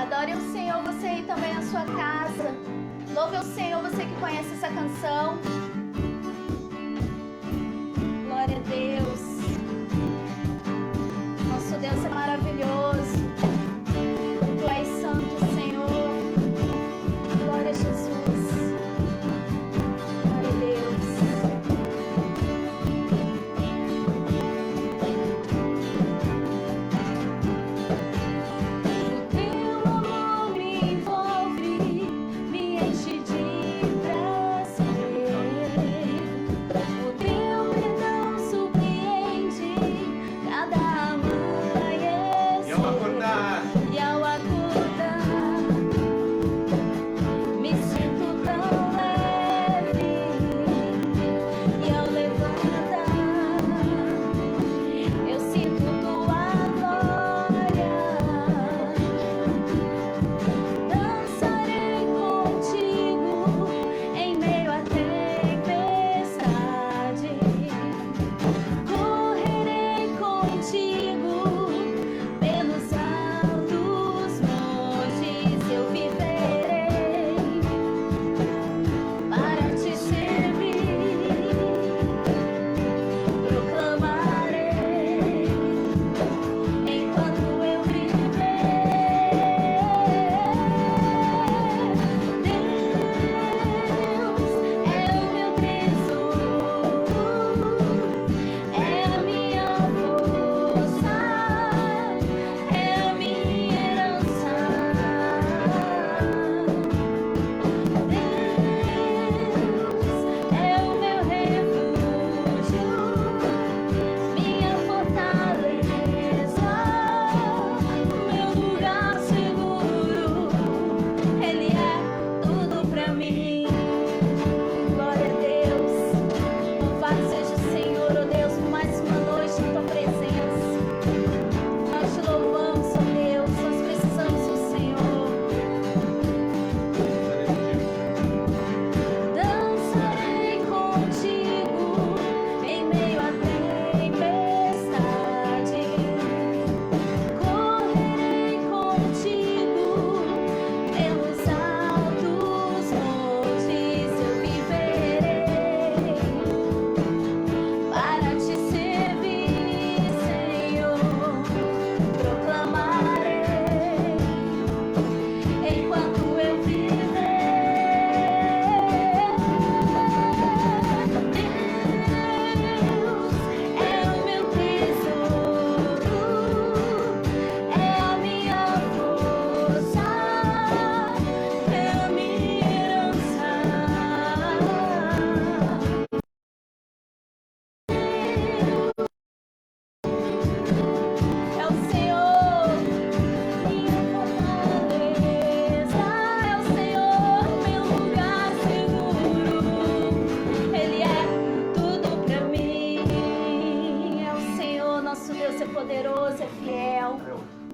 Adore o Senhor, você aí também na sua casa. Louve o Senhor, você que conhece essa canção. Glória a Deus. Nosso Deus é maravilhoso. Tu és santo, Senhor. Glória a Jesus. Glória a Deus.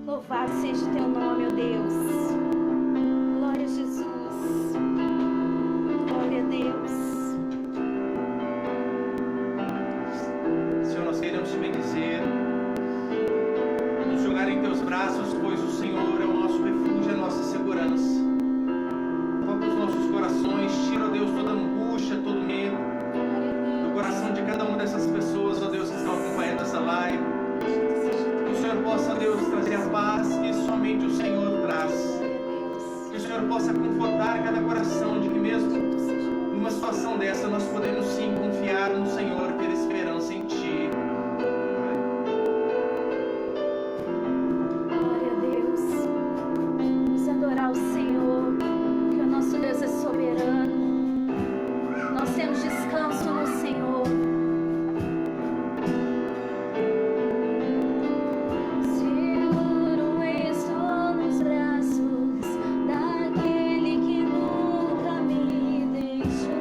Louvado seja o teu nome, ó Deus. Glória a Jesus. Glória a Deus. Senhor, nós queremos te bendizer, nos jogar em teus braços, pois o Senhor é o nosso refúgio, a nossa segurança. Toca os nossos corações, tira, ó Deus, toda angústia, todo medo do coração de cada uma dessas pessoas, ó Deus, que estão acompanhando essa live. Que o Senhor possa, ó Deus, trazer a paz que somente o Senhor traz. Que o Senhor possa confortar cada coração de que mesmo numa situação dessa nós podemos sim confiar no Senhor, ter esperança em Ti. Glória a Deus. Vamos adorar o Senhor, que o nosso Deus é soberano. Nós temos descanso no Senhor. Seguro estou nos braços daquele que nunca me deixou.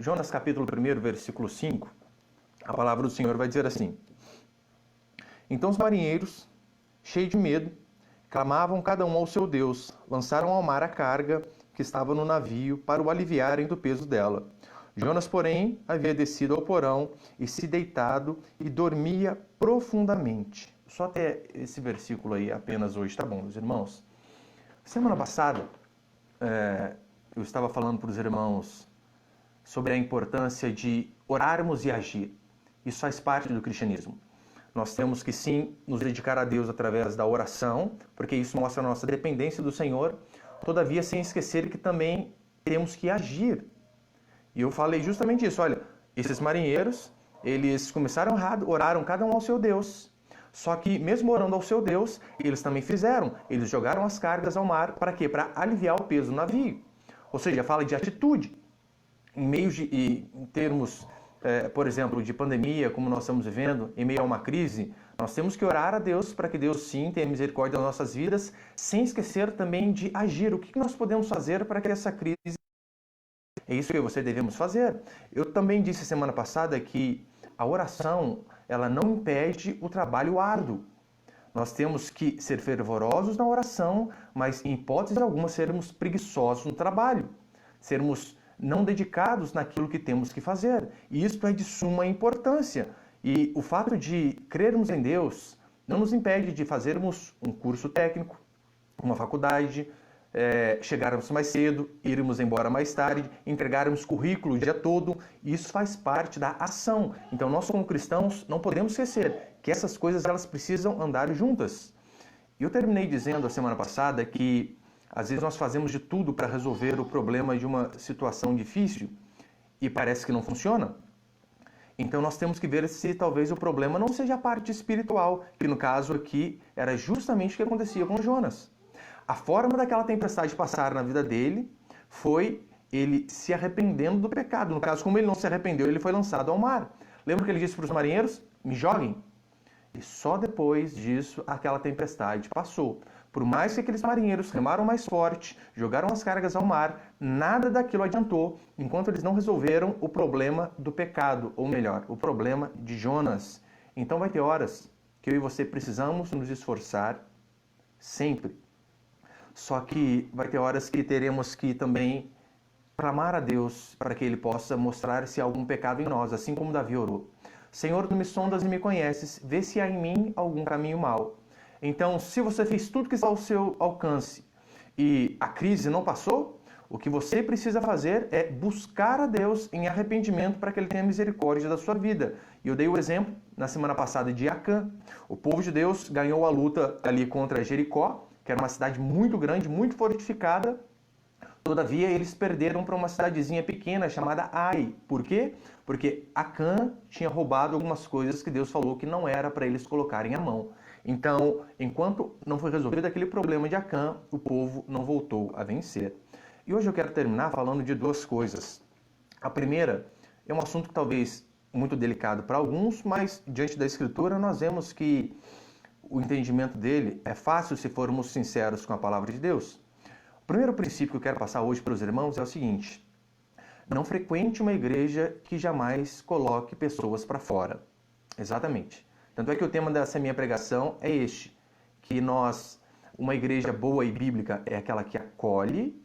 Jonas capítulo 1, versículo 5, a palavra do Senhor vai dizer assim: Então os marinheiros, cheios de medo, clamavam cada um ao seu Deus, lançaram ao mar a carga que estava no navio para o aliviarem do peso dela. Jonas, porém, havia descido ao porão e se deitado e dormia profundamente. Só até esse versículo aí apenas hoje, tá bom, meus irmãos? Semana passada, eu estava falando para os irmãos sobre a importância de orarmos e agir. Isso faz parte do cristianismo. Nós temos que sim nos dedicar a Deus através da oração, porque isso mostra a nossa dependência do Senhor, todavia sem esquecer que também temos que agir. E eu falei justamente isso, olha, esses marinheiros, eles começaram errado, oraram cada um ao seu Deus. Só que mesmo orando ao seu Deus, eles também fizeram, eles jogaram as cargas ao mar, para quê? Para aliviar o peso do navio. Ou seja, fala de atitude. Em termos, por exemplo, de pandemia, como nós estamos vivendo, em meio a uma crise, nós temos que orar a Deus para que Deus sim tenha misericórdia das nossas vidas, sem esquecer também de agir. O que nós podemos fazer para que essa crise... É isso que você devemos fazer. Eu também disse semana passada que a oração, ela não impede o trabalho árduo. Nós temos que ser fervorosos na oração, mas em hipótese alguma sermos preguiçosos no trabalho. Sermos não dedicados naquilo que temos que fazer. E isso é de suma importância. E o fato de crermos em Deus não nos impede de fazermos um curso técnico, uma faculdade, chegarmos mais cedo, irmos embora mais tarde, entregarmos currículo o dia todo. Isso faz parte da ação. Então nós como cristãos não podemos esquecer que essas coisas elas precisam andar juntas. E eu terminei dizendo a semana passada que às vezes nós fazemos de tudo para resolver o problema de uma situação difícil e parece que não funciona. Então nós temos que ver se talvez o problema não seja a parte espiritual, que no caso aqui era justamente o que acontecia com Jonas. A forma daquela tempestade passar na vida dele foi ele se arrependendo do pecado. No caso, como ele não se arrependeu, ele foi lançado ao mar. Lembra que ele disse para os marinheiros? Me joguem. E só depois disso aquela tempestade passou. Por mais que aqueles marinheiros remaram mais forte, jogaram as cargas ao mar, nada daquilo adiantou, enquanto eles não resolveram o problema do pecado, ou melhor, o problema de Jonas. Então vai ter horas que eu e você precisamos nos esforçar sempre. Só que vai ter horas que teremos que também clamar a Deus para que Ele possa mostrar se há algum pecado em nós, assim como Davi orou. Senhor, tu me sondas e me conheces, vê se há em mim algum caminho mau. Então, se você fez tudo que está ao seu alcance e a crise não passou, o que você precisa fazer é buscar a Deus em arrependimento para que Ele tenha misericórdia da sua vida. E eu dei o exemplo na semana passada de Acã. O povo de Deus ganhou a luta ali contra Jericó, que era uma cidade muito grande, muito fortificada. Todavia, eles perderam para uma cidadezinha pequena chamada Ai. Por quê? Porque Acã tinha roubado algumas coisas que Deus falou que não era para eles colocarem a mão. Então, enquanto não foi resolvido aquele problema de Acã, o povo não voltou a vencer. E hoje eu quero terminar falando de duas coisas. A primeira é um assunto que talvez muito delicado para alguns, mas diante da Escritura nós vemos que o entendimento dele é fácil se formos sinceros com a palavra de Deus. O primeiro princípio que eu quero passar hoje para os irmãos é o seguinte: não frequente uma igreja que jamais coloque pessoas para fora. Exatamente. Tanto é que o tema dessa minha pregação é este, que uma igreja boa e bíblica é aquela que acolhe,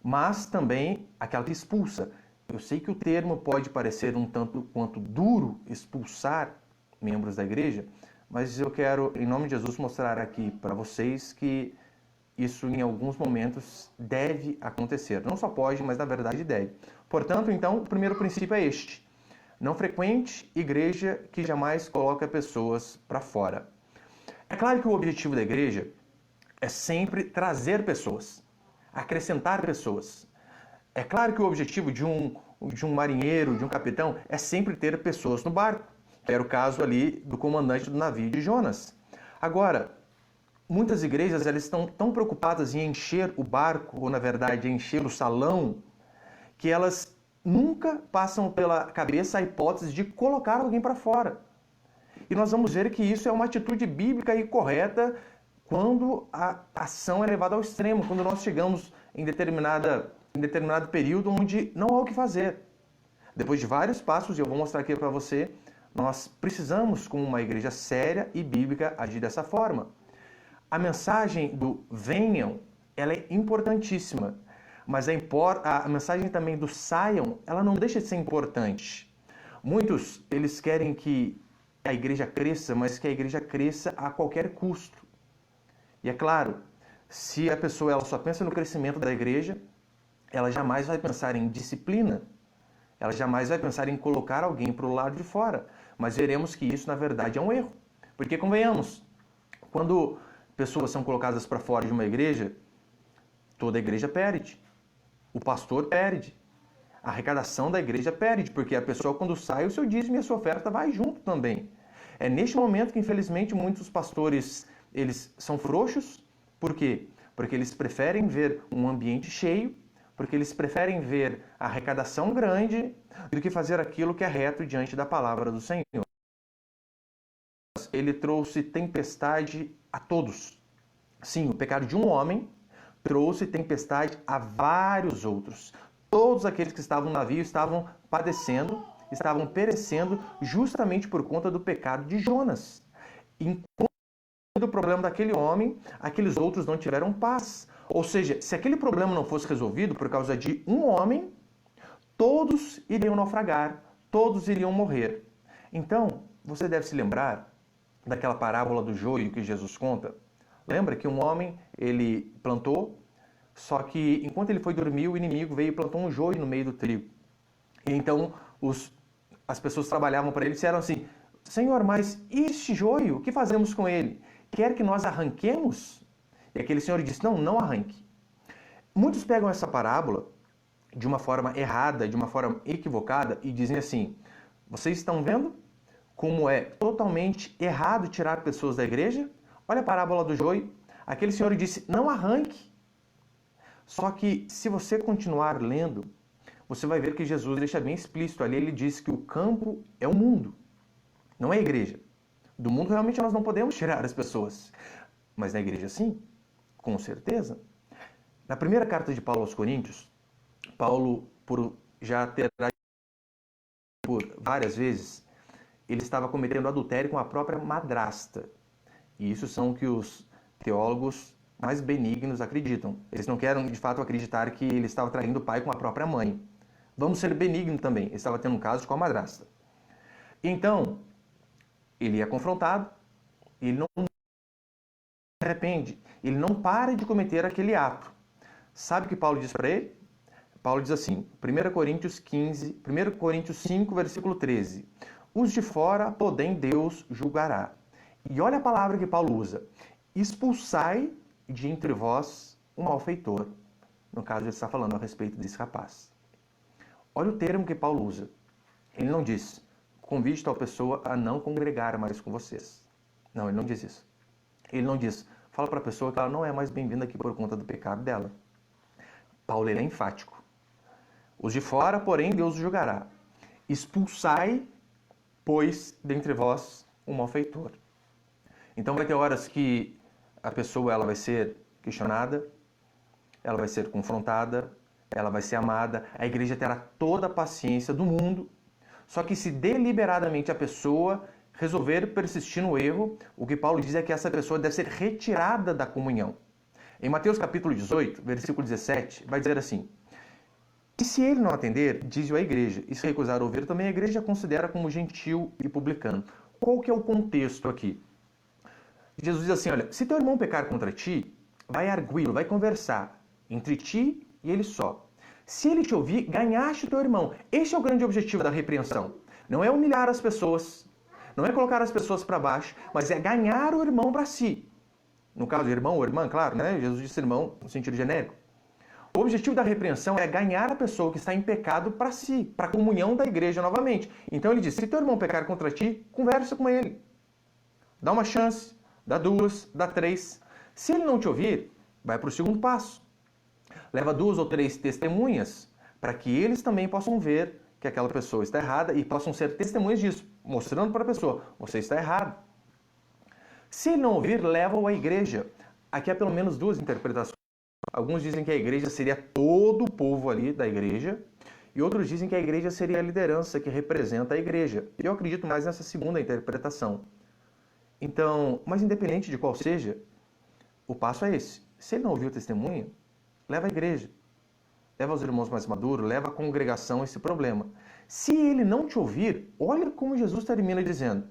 mas também aquela que expulsa. Eu sei que o termo pode parecer um tanto quanto duro, expulsar membros da igreja, mas eu quero, em nome de Jesus, mostrar aqui para vocês que isso em alguns momentos deve acontecer. Não só pode, mas na verdade deve. Portanto, então, o primeiro princípio é este: não frequente igreja que jamais coloca pessoas para fora. É claro que o objetivo da igreja é sempre trazer pessoas, acrescentar pessoas. É claro que o objetivo de um marinheiro, de um capitão, é sempre ter pessoas no barco. Era o caso ali do comandante do navio de Jonas. Agora, muitas igrejas elas estão tão preocupadas em encher o barco, ou na verdade encher o salão, que elas nunca passam pela cabeça a hipótese de colocar alguém para fora. E nós vamos ver que isso é uma atitude bíblica e correta quando a ação é levada ao extremo, quando nós chegamos em determinado período onde não há o que fazer. Depois de vários passos, e eu vou mostrar aqui para você, nós precisamos, como uma igreja séria e bíblica, agir dessa forma. A mensagem do venham, ela é importantíssima, mas a mensagem também do saiam, ela não deixa de ser importante. Muitos, eles querem que a igreja cresça, mas que a igreja cresça a qualquer custo. E é claro, se a pessoa ela só pensa no crescimento da igreja, ela jamais vai pensar em disciplina, ela jamais vai pensar em colocar alguém para o lado de fora. Mas veremos que isso, na verdade, é um erro. Porque, convenhamos, quando pessoas são colocadas para fora de uma igreja, toda a igreja perde. O pastor perde. A arrecadação da igreja perde, porque a pessoa, quando sai, o seu dízimo e a sua oferta vai junto também. É neste momento que, infelizmente, muitos pastores eles são frouxos. Por quê? Porque eles preferem ver um ambiente cheio, porque eles preferem ver a arrecadação grande do que fazer aquilo que é reto diante da palavra do Senhor. Ele trouxe tempestade a todos. Sim, o pecado de um homem trouxe tempestade a vários outros. Todos aqueles que estavam no navio estavam padecendo, estavam perecendo justamente por conta do pecado de Jonas. Enquanto o problema daquele homem, aqueles outros não tiveram paz. Ou seja, se aquele problema não fosse resolvido por causa de um homem, todos iriam naufragar, todos iriam morrer. Então, você deve se lembrar daquela parábola do joio que Jesus conta. Lembra que um homem, ele plantou, só que enquanto ele foi dormir, o inimigo veio e plantou um joio no meio do trigo. E então, as pessoas que trabalhavam para ele disseram assim, Senhor, mas este joio, o que fazemos com ele? Quer que nós arranquemos? E aquele senhor disse, não arranque. Muitos pegam essa parábola de uma forma errada, de uma forma equivocada e dizem assim, vocês estão vendo como é totalmente errado tirar pessoas da igreja? Olha a parábola do joio. Aquele senhor disse, não arranque. Só que se você continuar lendo, você vai ver que Jesus deixa bem explícito ali, ele diz que o campo é o mundo, não é a igreja. Do mundo realmente nós não podemos tirar as pessoas, mas na igreja sim, com certeza. Na primeira carta de Paulo aos Coríntios, Paulo, por já ter por várias vezes, ele estava cometendo adultério com a própria madrasta. E isso são o que os teólogos mais benignos acreditam. Eles não querem, de fato, acreditar que ele estava traindo o pai com a própria mãe. Vamos ser benignos também. Ele estava tendo um caso com a madrasta. Então, ele é confrontado, ele não se arrepende, ele não para de cometer aquele ato. Sabe o que Paulo diz para ele? Paulo diz assim, 1 Coríntios 5, versículo 13. Os de fora, porém, Deus julgará. E olha a palavra que Paulo usa. Expulsai de entre vós o malfeitor. No caso, ele está falando a respeito desse rapaz. Olha o termo que Paulo usa. Ele não diz, convide tal pessoa a não congregar mais com vocês. Não, ele não diz isso. Ele não diz, fala para a pessoa que ela não é mais bem-vinda aqui por conta do pecado dela. Paulo ele é enfático. Os de fora, porém, Deus julgará. Expulsai, pois, dentre vós o malfeitor. Então vai ter horas que a pessoa ela vai ser questionada, ela vai ser confrontada, ela vai ser amada, a igreja terá toda a paciência do mundo. Só que se deliberadamente a pessoa resolver persistir no erro, o que Paulo diz é que essa pessoa deve ser retirada da comunhão. Em Mateus capítulo 18, versículo 17, vai dizer assim, e se ele não atender, diz-o à igreja, e se recusar a ouvir, também a igreja considera como gentil e publicano. Qual que é o contexto aqui? Jesus diz assim, olha, se teu irmão pecar contra ti, vai arguí-lo, vai conversar entre ti e ele só. Se ele te ouvir, ganhaste o teu irmão. Este é o grande objetivo da repreensão. Não é humilhar as pessoas, não é colocar as pessoas para baixo, mas é ganhar o irmão para si. No caso, irmão ou irmã, claro, né? Jesus disse irmão no sentido genérico. O objetivo da repreensão é ganhar a pessoa que está em pecado para si, para a comunhão da igreja novamente. Então ele diz, se teu irmão pecar contra ti, conversa com ele. Dá uma chance, dá duas, dá três. Se ele não te ouvir, vai para o segundo passo. Leva 2 ou 3 testemunhas para que eles também possam ver que aquela pessoa está errada e possam ser testemunhas disso, mostrando para a pessoa, você está errado. Se ele não ouvir, leva-o à igreja. Aqui há pelo menos 2 interpretações. Alguns dizem que a igreja seria todo o povo ali da igreja, E outros dizem que a igreja seria a liderança que representa a igreja. Eu acredito mais nessa segunda interpretação. Então, mas independente de qual seja, o passo é esse. Se ele não ouviu o testemunho, leva a igreja. Leva os irmãos mais maduros, leva a congregação esse problema. Se ele não te ouvir, olha como Jesus termina dizendo: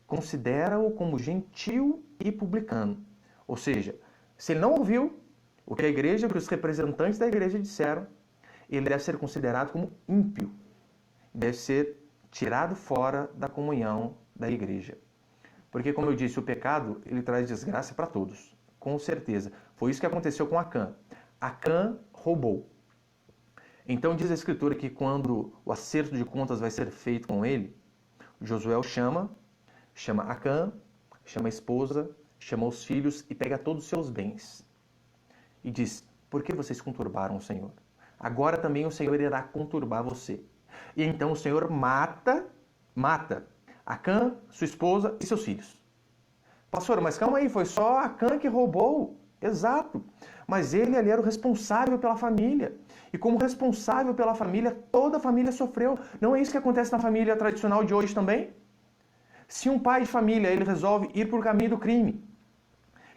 considera-o como gentil e publicano. Ou seja, se ele não ouviu o que a igreja, o que os representantes da igreja disseram, ele deve ser considerado como ímpio. Deve ser tirado fora da comunhão da igreja. Porque, como eu disse, o pecado, ele traz desgraça para todos. Com certeza. Foi isso que aconteceu com Acã. Acã roubou. Então diz a Escritura que quando o acerto de contas vai ser feito com ele, Josué chama Acã, chama a esposa, chama os filhos e pega todos os seus bens. E diz: por que vocês conturbaram o Senhor? Agora também o Senhor irá conturbar você. E então o Senhor mata Acã, sua esposa e seus filhos. Pastor, mas calma aí, foi só Acã que roubou. Exato. Mas ele ali era o responsável pela família. E como responsável pela família, toda a família sofreu. Não é isso que acontece na família tradicional de hoje também? Se um pai de família ele resolve ir para o caminho do crime,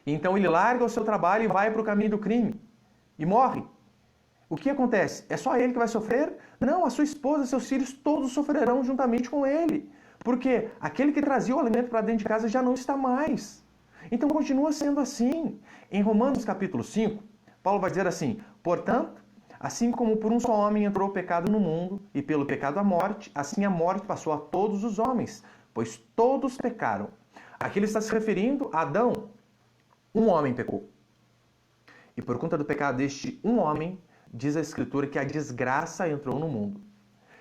então ele larga o seu trabalho e vai para o caminho do crime e morre. O que acontece? É só ele que vai sofrer? Não, a sua esposa, seus filhos, todos sofrerão juntamente com ele. Porque aquele que trazia o alimento para dentro de casa já não está mais. Então continua sendo assim. Em Romanos capítulo 5, Paulo vai dizer assim: portanto, assim como por um só homem entrou o pecado no mundo, e pelo pecado a morte, assim a morte passou a todos os homens, pois todos pecaram. Aqui ele está se referindo a Adão. Um homem pecou. E por conta do pecado deste um homem, diz a Escritura que a desgraça entrou no mundo.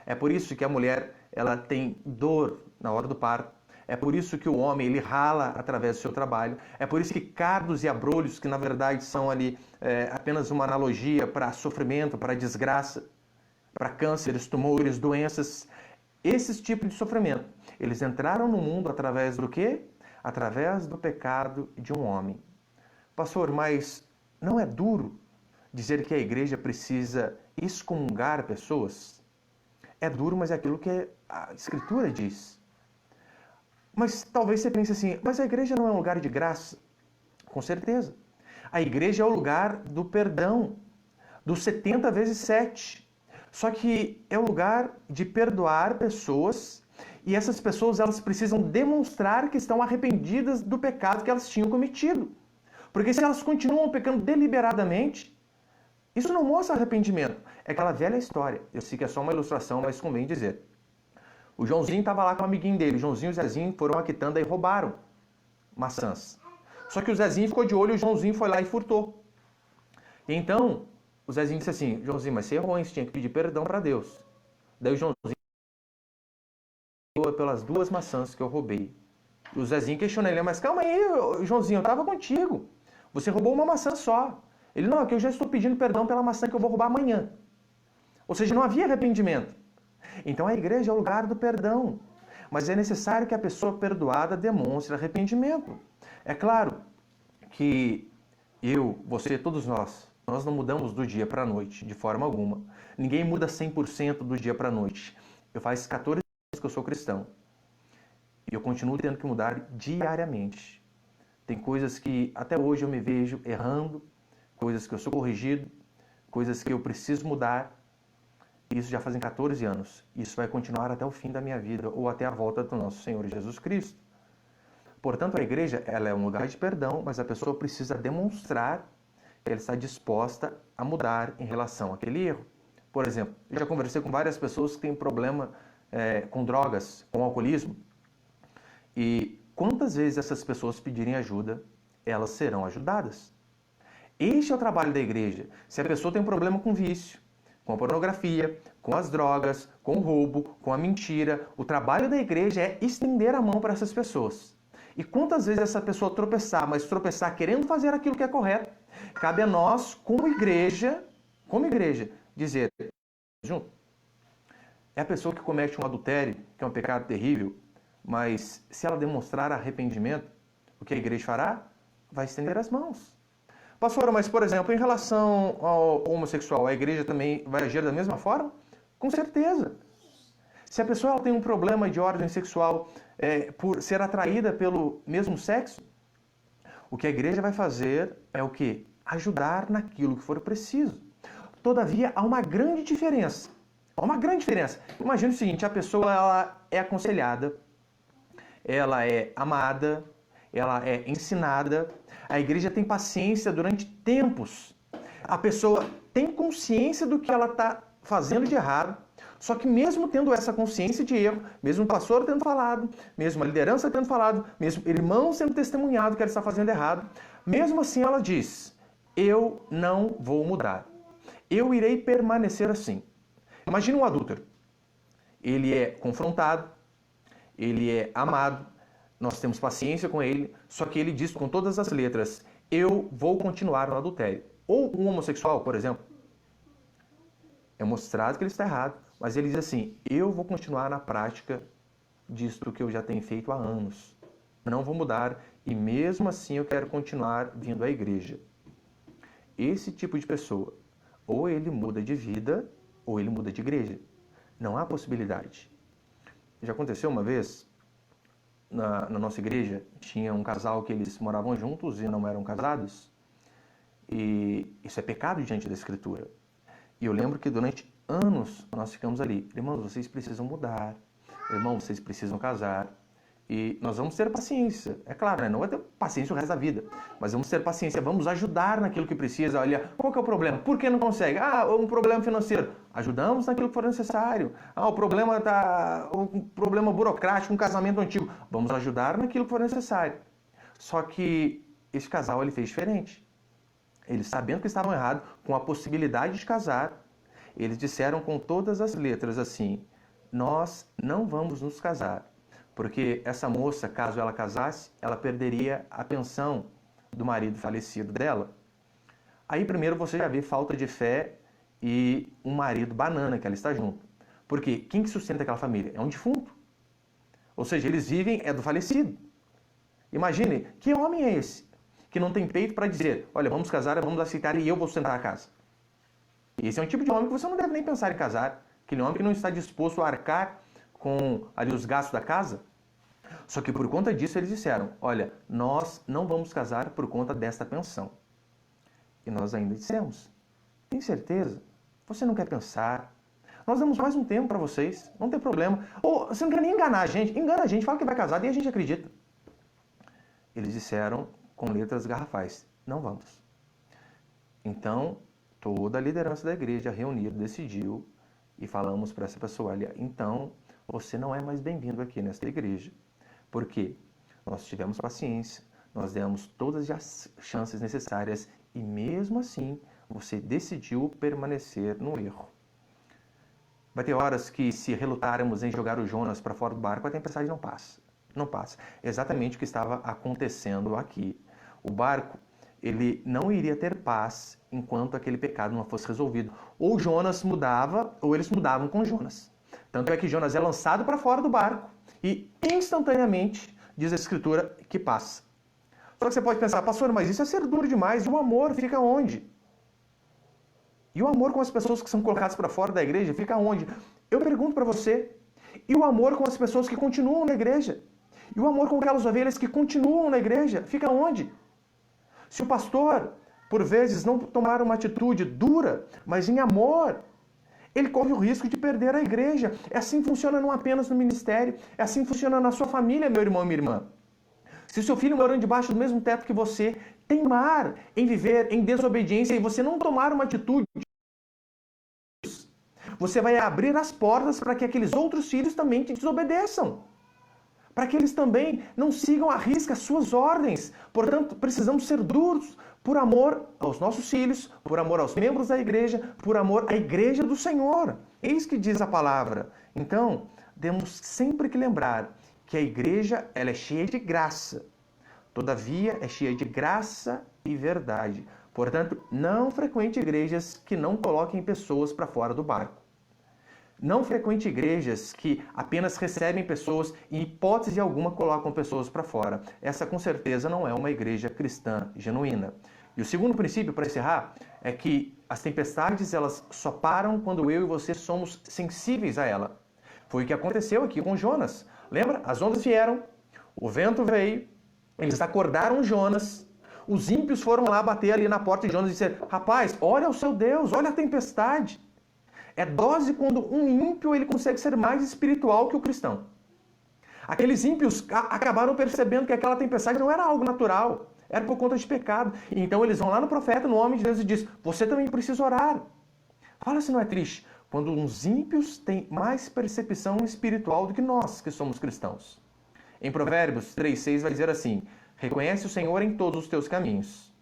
É por isso que a mulher ela tem dor na hora do parto. É por isso que o homem ele rala através do seu trabalho. É por isso que cardos e abrolhos, que na verdade são ali apenas uma analogia para sofrimento, para desgraça, para cânceres, tumores, doenças, esses tipos de sofrimento, eles entraram no mundo através do quê? Através do pecado de um homem. Pastor, mas não é duro dizer que a igreja precisa excomungar pessoas? É duro, mas é aquilo que a Escritura diz. Mas talvez você pense assim, mas a igreja não é um lugar de graça? Com certeza. A igreja é o lugar do perdão, do 70 vezes 7. Só que é o lugar de perdoar pessoas, e essas pessoas elas precisam demonstrar que estão arrependidas do pecado que elas tinham cometido. Porque se elas continuam pecando deliberadamente, isso não mostra arrependimento. É aquela velha história. Eu sei que é só uma ilustração, mas convém dizer. O Joãozinho estava lá com o amiguinho dele. O Joãozinho e o Zezinho foram à quitanda e roubaram maçãs. Só que o Zezinho ficou de olho e o Joãozinho foi lá e furtou. E então, o Zezinho disse assim: Joãozinho, mas você errou, hein? Você tinha que pedir perdão para Deus. Daí o Joãozinho pelas 2 maçãs que eu roubei. E o Zezinho questionou ele: mas calma aí, Joãozinho, eu estava contigo. Você roubou uma maçã só. Ele: não, é que eu já estou pedindo perdão pela maçã que eu vou roubar amanhã. Ou seja, não havia arrependimento. Então a igreja é o lugar do perdão. Mas é necessário que a pessoa perdoada demonstre arrependimento. É claro que eu, você, todos nós não mudamos do dia para a noite, de forma alguma. Ninguém muda 100% do dia para a noite. Eu faz 14 anos que eu sou cristão. E eu continuo tendo que mudar diariamente. Tem coisas que até hoje eu me vejo errando, coisas que eu sou corrigido, coisas que eu preciso mudar. Isso já fazem 14 anos. Isso vai continuar até o fim da minha vida ou até a volta do nosso Senhor Jesus Cristo. Portanto, a igreja ela é um lugar de perdão, mas a pessoa precisa demonstrar que ela está disposta a mudar em relação àquele erro. Por exemplo, eu já conversei com várias pessoas que têm problema com drogas, com alcoolismo. E quantas vezes essas pessoas pedirem ajuda, elas serão ajudadas. Este é o trabalho da igreja. Se a pessoa tem um problema com vício, com a pornografia, com as drogas, com o roubo, com a mentira, o trabalho da igreja é estender a mão para essas pessoas. E quantas vezes essa pessoa tropeçar, mas tropeçar querendo fazer aquilo que é correto, cabe a nós, como igreja, dizer, junto. É a pessoa que comete um adultério, que é um pecado terrível, mas se ela demonstrar arrependimento, o que a igreja fará? Vai estender as mãos. Pastor, mas por exemplo, em relação ao homossexual, a igreja também vai agir da mesma forma? Com certeza. Se a pessoa ela tem um problema de ordem sexual por ser atraída pelo mesmo sexo, o que a igreja vai fazer é o quê? Ajudar naquilo que for preciso. Todavia, há uma grande diferença. Há uma grande diferença. Imagina o seguinte, a pessoa ela é aconselhada, ela é amada, ela é ensinada, a igreja tem paciência durante tempos. A pessoa tem consciência do que ela está fazendo de errado, só que mesmo tendo essa consciência de erro, mesmo o pastor tendo falado, mesmo a liderança tendo falado, mesmo irmãos tendo testemunhado que ela está fazendo errado, mesmo assim ela diz, eu não vou mudar. Eu irei permanecer assim. Imagina um adúltero. Ele é confrontado, ele é amado, nós temos paciência com ele, só que ele diz com todas as letras, eu vou continuar no adultério. Ou um homossexual, por exemplo. É mostrado que ele está errado, mas ele diz assim, eu vou continuar na prática disto que eu já tenho feito há anos. Não vou mudar e mesmo assim eu quero continuar vindo à igreja. Esse tipo de pessoa, ou ele muda de vida, ou ele muda de igreja. Não há possibilidade. Já aconteceu uma vez, na nossa igreja, tinha um casal que eles moravam juntos e não eram casados. E isso é pecado diante da Escritura. E eu lembro que durante anos nós ficamos ali. Irmãos, vocês precisam mudar. Irmãos, vocês precisam casar. E nós vamos ter paciência. É claro, né? Não vai ter paciência o resto da vida. Mas vamos ter paciência. Vamos ajudar naquilo que precisa. Olha, qual que é o problema? Por que não consegue? Ah, um problema financeiro. Ajudamos naquilo que for necessário. Ah, o problema um problema burocrático, um casamento antigo. Vamos ajudar naquilo que for necessário. Só que esse casal ele fez diferente. Eles, sabendo que estavam errados, com a possibilidade de casar, eles disseram com todas as letras assim, nós não vamos nos casar, porque essa moça, caso ela casasse, ela perderia a pensão do marido falecido dela. Aí primeiro você já vê falta de fé e um marido banana que ela está junto. Porque quem que sustenta aquela família? É um defunto. Ou seja, eles vivem do falecido. Imagine, que homem é esse? Que não tem peito para dizer, olha, vamos casar, vamos aceitar e eu vou sustentar a casa. Esse é um tipo de homem que você não deve nem pensar em casar. Aquele homem que não está disposto a arcar com ali os gastos da casa. Só que por conta disso eles disseram, olha, nós não vamos casar por conta desta pensão. E nós ainda dissemos, tem certeza? Você não quer pensar? Nós damos mais um tempo para vocês, não tem problema. Ou você não quer nem enganar a gente, engana a gente, fala que vai casar e a gente acredita. Eles disseram com letras garrafais, não vamos. Então, toda a liderança da igreja reunida decidiu e falamos para essa pessoa, olha, então você não é mais bem-vindo aqui nesta igreja, porque nós tivemos paciência, nós demos todas as chances necessárias e mesmo assim você decidiu permanecer no erro. Vai ter horas que se relutarmos em jogar o Jonas para fora do barco, a tempestade não passa. Não passa. Exatamente o que estava acontecendo aqui. O barco, ele não iria ter paz enquanto aquele pecado não fosse resolvido. Ou Jonas mudava, ou eles mudavam com Jonas. Tanto é que Jonas é lançado para fora do barco e instantaneamente, diz a Escritura, que passa. Só que você pode pensar, pastor, mas isso é ser duro demais. E o amor fica onde? E o amor com as pessoas que são colocadas para fora da igreja fica onde? Eu pergunto para você, e o amor com as pessoas que continuam na igreja? E o amor com aquelas ovelhas que continuam na igreja fica onde? Se o pastor, por vezes, não tomar uma atitude dura, mas em amor, ele corre o risco de perder a igreja. É assim que funciona não apenas no ministério, é assim que funciona na sua família, meu irmão e minha irmã. Se o seu filho morando debaixo do mesmo teto que você, teimar em viver em desobediência e você não tomar uma atitude, você vai abrir as portas para que aqueles outros filhos também te desobedeçam. Para que eles também não sigam à risca as suas ordens. Portanto, precisamos ser duros por amor aos nossos filhos, por amor aos membros da igreja, por amor à igreja do Senhor. Eis que diz a palavra. Então, temos sempre que lembrar que a igreja ela é cheia de graça. Todavia, é cheia de graça e verdade. Portanto, não frequente igrejas que não coloquem pessoas para fora do barco. Não frequente igrejas que apenas recebem pessoas e, em hipótese alguma, colocam pessoas para fora. Essa, com certeza, não é uma igreja cristã genuína. E o segundo princípio, para encerrar, é que as tempestades elas só param quando eu e você somos sensíveis a ela. Foi o que aconteceu aqui com Jonas. Lembra? As ondas vieram, o vento veio, eles acordaram Jonas, os ímpios foram lá bater ali na porta de Jonas e disseram: rapaz, olha o seu Deus, olha a tempestade. É dose quando um ímpio ele consegue ser mais espiritual que o cristão. Aqueles ímpios acabaram percebendo que aquela tempestade não era algo natural, era por conta de pecado. Então eles vão lá no profeta, no homem de Deus, e diz: você também precisa orar. Fala se não é triste, quando uns ímpios têm mais percepção espiritual do que nós, que somos cristãos. Em Provérbios 3,6 vai dizer assim: reconhece o Senhor em todos os teus caminhos.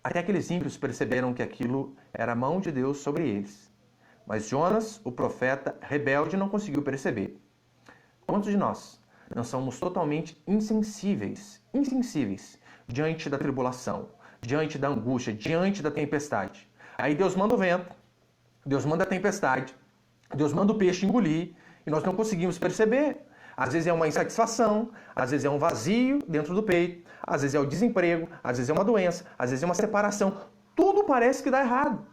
Até aqueles ímpios perceberam que aquilo era a mão de Deus sobre eles. Mas Jonas, o profeta rebelde, não conseguiu perceber. Quantos de nós não somos totalmente insensíveis diante da tribulação, diante da angústia, diante da tempestade? Aí Deus manda o vento, Deus manda a tempestade, Deus manda o peixe engolir e nós não conseguimos perceber. Às vezes é uma insatisfação, às vezes é um vazio dentro do peito, às vezes é o desemprego, às vezes é uma doença, às vezes é uma separação. Tudo parece que dá errado.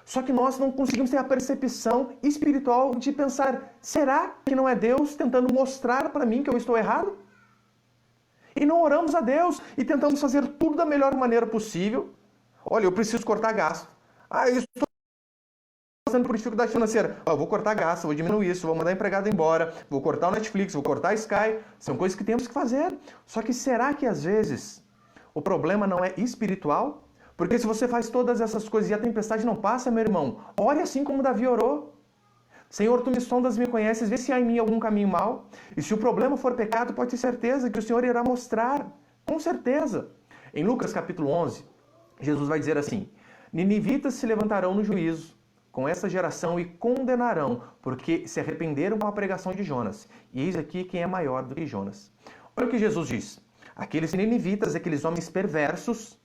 Só que nós não conseguimos ter a percepção espiritual de pensar: será que não é Deus tentando mostrar para mim que eu estou errado? E não oramos a Deus e tentamos fazer tudo da melhor maneira possível. Olha, eu preciso cortar gasto. Eu estou passando por dificuldade financeira. Eu vou cortar gasto, vou diminuir isso, vou mandar empregado embora, vou cortar o Netflix, vou cortar a Sky. São coisas que temos que fazer. Só que será que às vezes o problema não é espiritual? Porque se você faz todas essas coisas e a tempestade não passa, meu irmão, ore assim como Davi orou. Senhor, tu me sondas, me conheces, vê se há em mim algum caminho mau. E se o problema for pecado, pode ter certeza que o Senhor irá mostrar. Com certeza. Em Lucas capítulo 11, Jesus vai dizer assim: ninivitas se levantarão no juízo com essa geração e condenarão, porque se arrependeram com a pregação de Jonas. E eis aqui quem é maior do que Jonas. Olha o que Jesus diz. Aqueles ninivitas, aqueles homens perversos,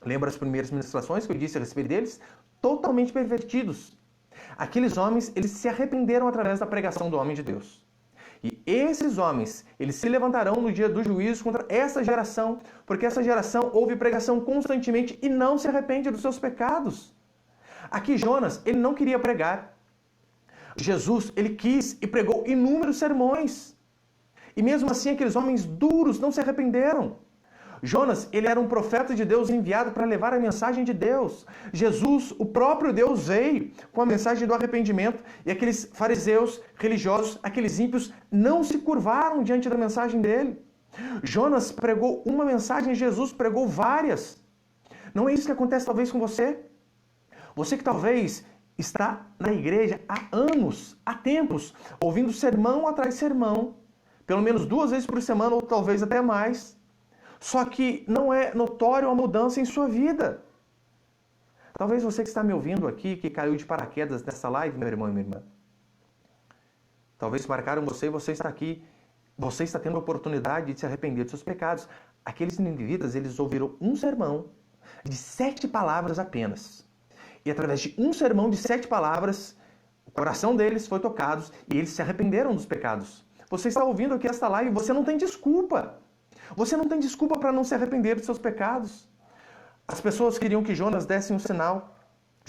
lembra as primeiras ministrações que eu disse a respeito deles? Totalmente pervertidos. Aqueles homens, eles se arrependeram através da pregação do homem de Deus. E esses homens, eles se levantarão no dia do juízo contra essa geração, porque essa geração ouve pregação constantemente e não se arrepende dos seus pecados. Aqui Jonas, ele não queria pregar. Jesus, ele quis e pregou inúmeros sermões. E mesmo assim, aqueles homens duros não se arrependeram. Jonas, ele era um profeta de Deus enviado para levar a mensagem de Deus. Jesus, o próprio Deus, veio com a mensagem do arrependimento e aqueles fariseus religiosos, aqueles ímpios, não se curvaram diante da mensagem dele. Jonas pregou uma mensagem, Jesus pregou várias. Não é isso que acontece talvez com você? Você que talvez está na igreja há anos, há tempos, ouvindo sermão atrás de sermão, pelo menos 2 vezes por semana ou talvez até mais. Só que não é notório a mudança em sua vida. Talvez você que está me ouvindo aqui, que caiu de paraquedas nessa live, meu irmão e minha irmã. Talvez marcaram você e você está aqui. Você está tendo a oportunidade de se arrepender dos seus pecados. Aqueles ninivitas, eles ouviram um sermão de 7 palavras apenas. E através de um sermão de 7 palavras, o coração deles foi tocado e eles se arrependeram dos pecados. Você está ouvindo aqui esta live, você não tem desculpa. Você não tem desculpa para não se arrepender dos seus pecados. As pessoas queriam que Jonas desse um sinal.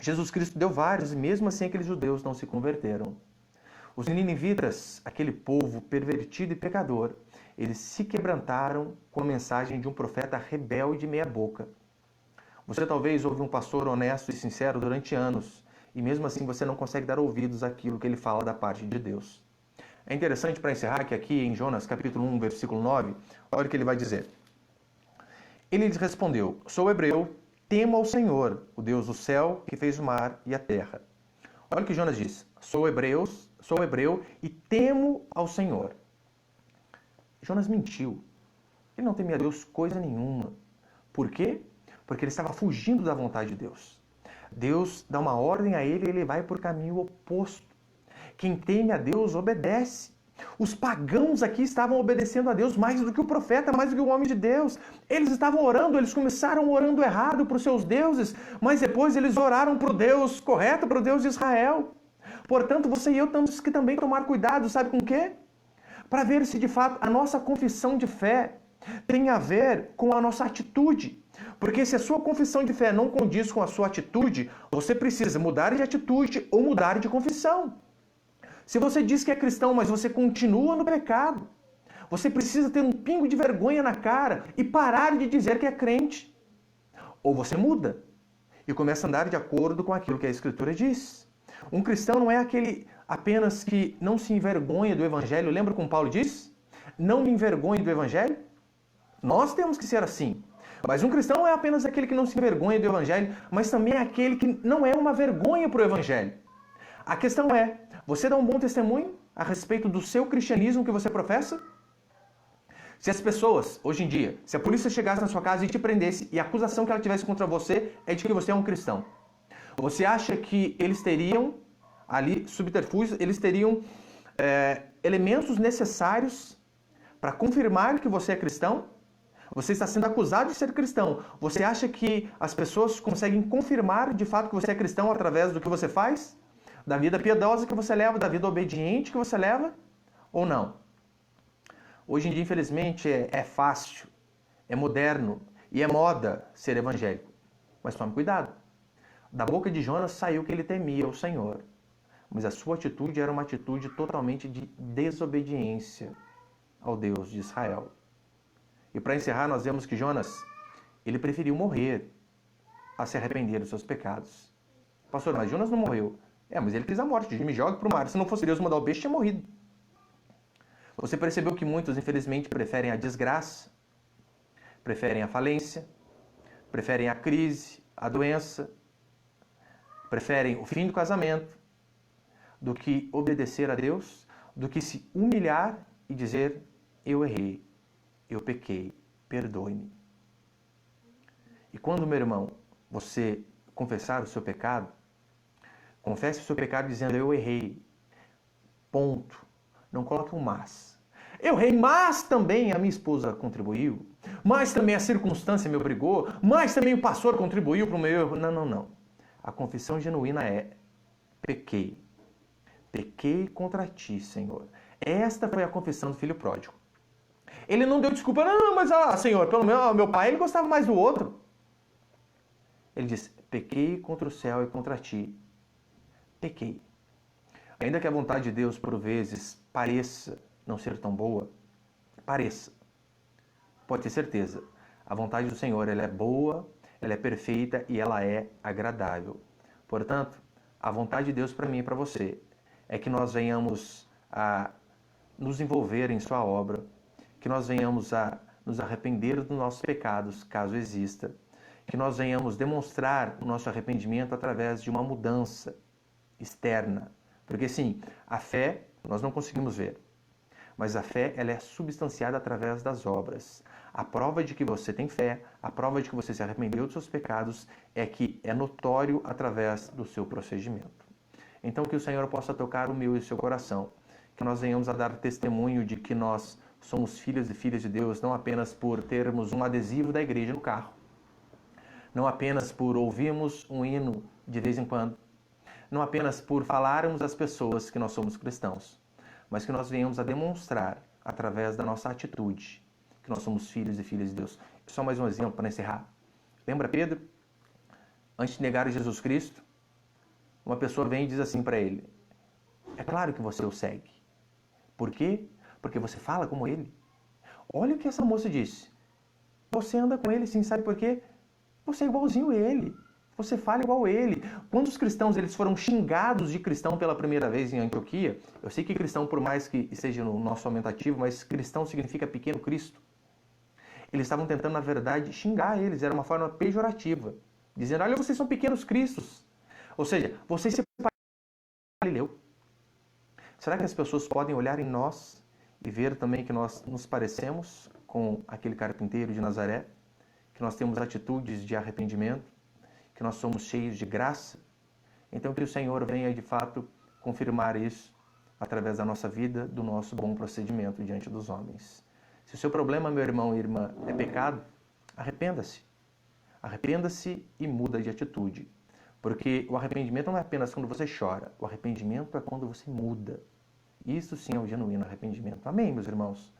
Jesus Cristo deu vários e mesmo assim aqueles judeus não se converteram. Os ninivitas, aquele povo pervertido e pecador, eles se quebrantaram com a mensagem de um profeta rebelde e meia boca. Você talvez ouve um pastor honesto e sincero durante anos e mesmo assim você não consegue dar ouvidos àquilo que ele fala da parte de Deus. É interessante para encerrar que aqui em Jonas capítulo 1, versículo 9, olha o que ele vai dizer. Ele lhes respondeu: sou hebreu, temo ao Senhor, o Deus do céu, que fez o mar e a terra. Olha o que Jonas diz: sou hebreu e temo ao Senhor. Jonas mentiu. Ele não temia a Deus coisa nenhuma. Por quê? Porque ele estava fugindo da vontade de Deus. Deus dá uma ordem a ele e ele vai por caminho oposto. Quem teme a Deus obedece. Os pagãos aqui estavam obedecendo a Deus mais do que o profeta, mais do que o homem de Deus. Eles estavam orando, eles começaram orando errado para os seus deuses, mas depois eles oraram para o Deus correto, para o Deus de Israel. Portanto, você e eu temos que também tomar cuidado, sabe com o quê? Para ver se de fato a nossa confissão de fé tem a ver com a nossa atitude. Porque se a sua confissão de fé não condiz com a sua atitude, você precisa mudar de atitude ou mudar de confissão. Se você diz que é cristão, mas você continua no pecado, você precisa ter um pingo de vergonha na cara e parar de dizer que é crente. Ou você muda e começa a andar de acordo com aquilo que a Escritura diz. Um cristão não é aquele apenas que não se envergonha do Evangelho. Lembra como Paulo diz? Não me envergonhe do Evangelho. Nós temos que ser assim. Mas um cristão não é apenas aquele que não se envergonha do Evangelho, mas também é aquele que não é uma vergonha para o Evangelho. A questão é, você dá um bom testemunho a respeito do seu cristianismo que você professa? Se as pessoas, hoje em dia, se a polícia chegasse na sua casa e te prendesse e a acusação que ela tivesse contra você é de que você é um cristão, você acha que eles teriam ali subterfúgios, eles teriam elementos necessários para confirmar que você é cristão? Você está sendo acusado de ser cristão. Você acha que as pessoas conseguem confirmar de fato que você é cristão através do que você faz? Da vida piedosa que você leva, da vida obediente que você leva? Ou não? Hoje em dia, infelizmente, é fácil, é moderno e é moda ser evangélico. Mas tome cuidado. Da boca de Jonas saiu que ele temia o Senhor. Mas a sua atitude era uma atitude totalmente de desobediência ao Deus de Israel. E para encerrar, nós vemos que Jonas, ele preferiu morrer a se arrepender dos seus pecados. Pastor, mas Jonas não morreu. Mas ele quis a morte. Me jogue para o mar. Se não fosse Deus mandar o peixe, tinha morrido. Você percebeu que muitos, infelizmente, preferem a desgraça, preferem a falência, preferem a crise, a doença, preferem o fim do casamento, do que obedecer a Deus, do que se humilhar e dizer, eu errei, eu pequei, perdoe-me. E quando, meu irmão, você confessar o seu pecado, confesse o seu pecado dizendo, eu errei, ponto. Não coloque um mas. Eu errei, mas também a minha esposa contribuiu, mas também a circunstância me obrigou, mas também o pastor contribuiu para o meu erro. Não. A confissão genuína é, pequei. Pequei contra ti, Senhor. Esta foi a confissão do filho pródigo. Ele não deu desculpa, não, mas Senhor, pelo menos meu pai ele gostava mais do outro. Ele disse, pequei contra o céu e contra ti. Pequei. Ainda que a vontade de Deus, por vezes, pareça não ser tão boa, pareça. Pode ter certeza. A vontade do Senhor, ela é boa, ela é perfeita e ela é agradável. Portanto, a vontade de Deus para mim e para você é que nós venhamos a nos envolver em sua obra, que nós venhamos a nos arrepender dos nossos pecados, caso exista, que nós venhamos demonstrar o nosso arrependimento através de uma mudança externa. Porque sim, a fé nós não conseguimos ver, mas a fé ela é substanciada através das obras. A prova de que você tem fé, a prova de que você se arrependeu dos seus pecados é que é notório através do seu procedimento. Então que o Senhor possa tocar o meu e o seu coração, que nós venhamos a dar testemunho de que nós somos filhos e filhas de Deus, não apenas por termos um adesivo da igreja no carro, não apenas por ouvirmos um hino de vez em quando, não apenas por falarmos às pessoas que nós somos cristãos, mas que nós venhamos a demonstrar, através da nossa atitude, que nós somos filhos e filhas de Deus. Só mais um exemplo para encerrar. Lembra Pedro? Antes de negar Jesus Cristo, uma pessoa vem e diz assim para ele, é claro que você o segue. Por quê? Porque você fala como ele. Olha o que essa moça disse. Você anda com ele sim, sabe por quê? Você é igualzinho a ele. Você fala igual a ele. Quando os cristãos eles foram xingados de cristão pela primeira vez em Antioquia, eu sei que cristão, por mais que esteja no nosso aumentativo, mas cristão significa pequeno Cristo. Eles estavam tentando, na verdade, xingar eles. Era uma forma pejorativa. Dizendo, olha, vocês são pequenos cristos. Ou seja, vocês se parecem com Galileu. Será que as pessoas podem olhar em nós e ver também que nós nos parecemos com aquele carpinteiro de Nazaré? Que nós temos atitudes de arrependimento? Que nós somos cheios de graça? Então que o Senhor venha de fato confirmar isso através da nossa vida, do nosso bom procedimento diante dos homens. Se o seu problema, meu irmão e irmã, é pecado, arrependa-se. Arrependa-se e muda de atitude. Porque o arrependimento não é apenas quando você chora, o arrependimento é quando você muda. Isso sim é o genuíno arrependimento. Amém, meus irmãos?